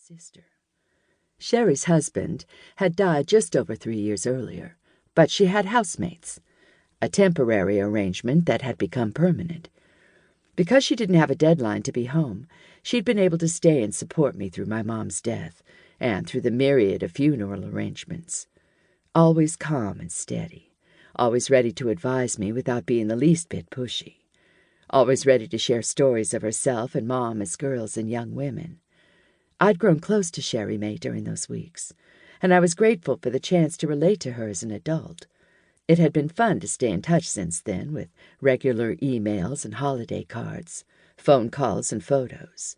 sister. Sherry's husband had died just over 3 years earlier, but she had housemates, a temporary arrangement that had become permanent. Because she didn't have a deadline to be home, she'd been able to stay and support me through my mom's death and through the myriad of funeral arrangements. Always calm and steady, always ready to advise me without being the least bit pushy, always ready to share stories of herself and Mom as girls and young women. I'd grown close to Sherry Mae during those weeks, and I was grateful for the chance to relate to her as an adult. It had been fun to stay in touch since then, with regular emails and holiday cards, phone calls and photos.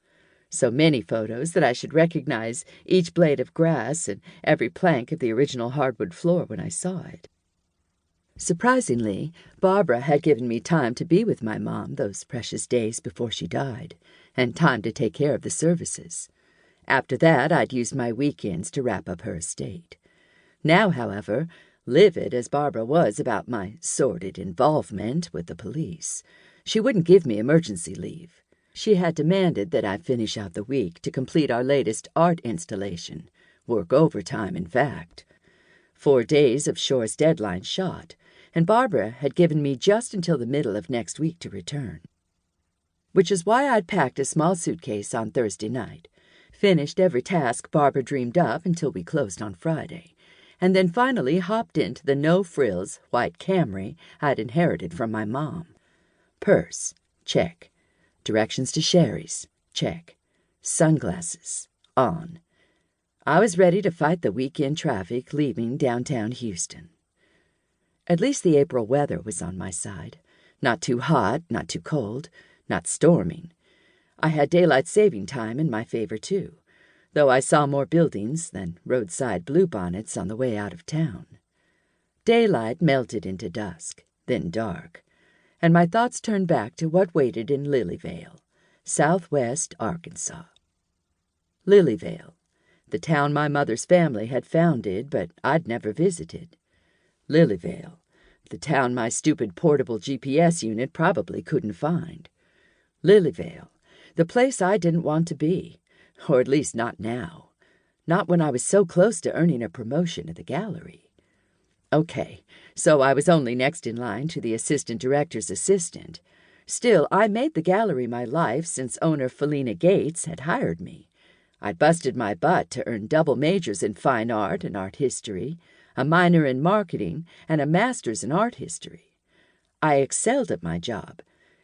So many photos that I should recognize each blade of grass and every plank of the original hardwood floor when I saw it. Surprisingly, Barbara had given me time to be with my mom those precious days before she died, and time to take care of the services. After that, I'd used my weekends to wrap up her estate. Now, however, livid as Barbara was about my sordid involvement with the police, she wouldn't give me emergency leave. She had demanded that I finish out the week to complete our latest art installation, work overtime, in fact. 4 days of Shoar's deadline shot, and Barbara had given me just until the middle of next week to return. Which is why I'd packed a small suitcase on Thursday night, finished every task Barbara dreamed up until we closed on Friday, and then finally hopped into the no-frills white Camry I'd inherited from my mom. Purse, check. Directions to Sherry's, check. Sunglasses, on. I was ready to fight the weekend traffic leaving downtown Houston. At least the April weather was on my side. Not too hot, not too cold, not storming. I had daylight saving time in my favor, too, though I saw more buildings than roadside bluebonnets on the way out of town. Daylight melted into dusk, then dark, and my thoughts turned back to what waited in Lilyvale, southwest Arkansas. Lilyvale, the town my mother's family had founded but I'd never visited. Lilyvale, the town my stupid portable GPS unit probably couldn't find. Lilyvale, the place I didn't want to be, or at least not now. Not when I was so close to earning a promotion at the gallery. Okay, so I was only next in line to the assistant director's assistant. Still, I made the gallery my life since owner Felina Gates had hired me. I'd busted my butt to earn double majors in fine art and art history, a minor in marketing, and a master's in art history. I excelled at my job,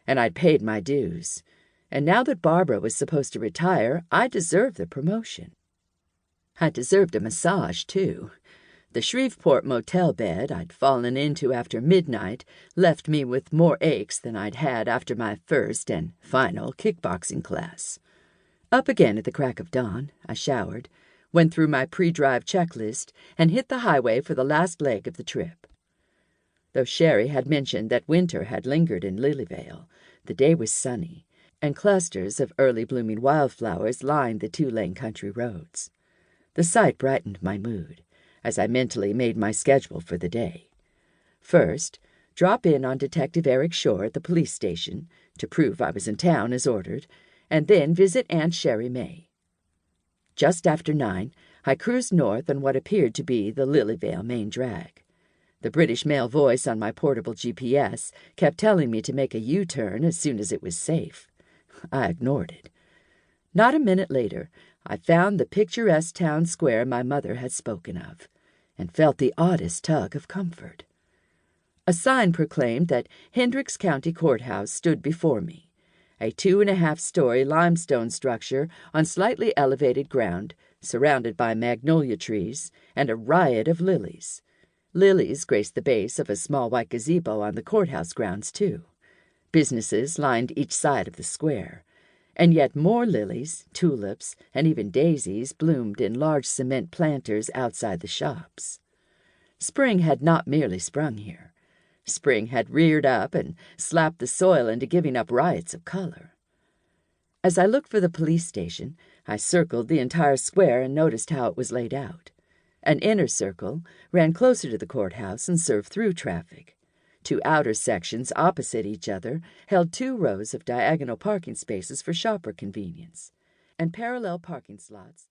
and I'd paid my dues. And now that Barbara was supposed to retire, I deserved the promotion. I deserved a massage, too. The Shreveport motel bed I'd fallen into after midnight left me with more aches than I'd had after my first and final kickboxing class. Up again at the crack of dawn, I showered, went through my pre-drive checklist, and hit the highway for the last leg of the trip. Though Sherry had mentioned that winter had lingered in Lilyvale, the day was sunny, and clusters of early-blooming wildflowers lined the 2-lane country roads. The sight brightened my mood as I mentally made my schedule for the day. First, drop in on Detective Eric Shoar at the police station to prove I was in town as ordered, and then visit Aunt Sherry Mae. Just after 9, I cruised north on what appeared to be the Lilyvale main drag. The British male voice on my portable GPS kept telling me to make a U-turn as soon as it was safe. I ignored it. Not a minute later, I found the picturesque town square my mother had spoken of, and felt the oddest tug of comfort. A sign proclaimed that Hendricks County Courthouse stood before me, a 2.5-story limestone structure on slightly elevated ground, surrounded by magnolia trees and a riot of lilies. Lilies graced the base of a small white gazebo on the courthouse grounds, too. Businesses lined each side of the square, and yet more lilies, tulips, and even daisies bloomed in large cement planters outside the shops. Spring had not merely sprung here. Spring had reared up and slapped the soil into giving up riots of color. As I looked for the police station, I circled the entire square and noticed how it was laid out. An inner circle ran closer to the courthouse and served through traffic. 2 outer sections opposite each other held 2 rows of diagonal parking spaces for shopper convenience, and parallel parking slots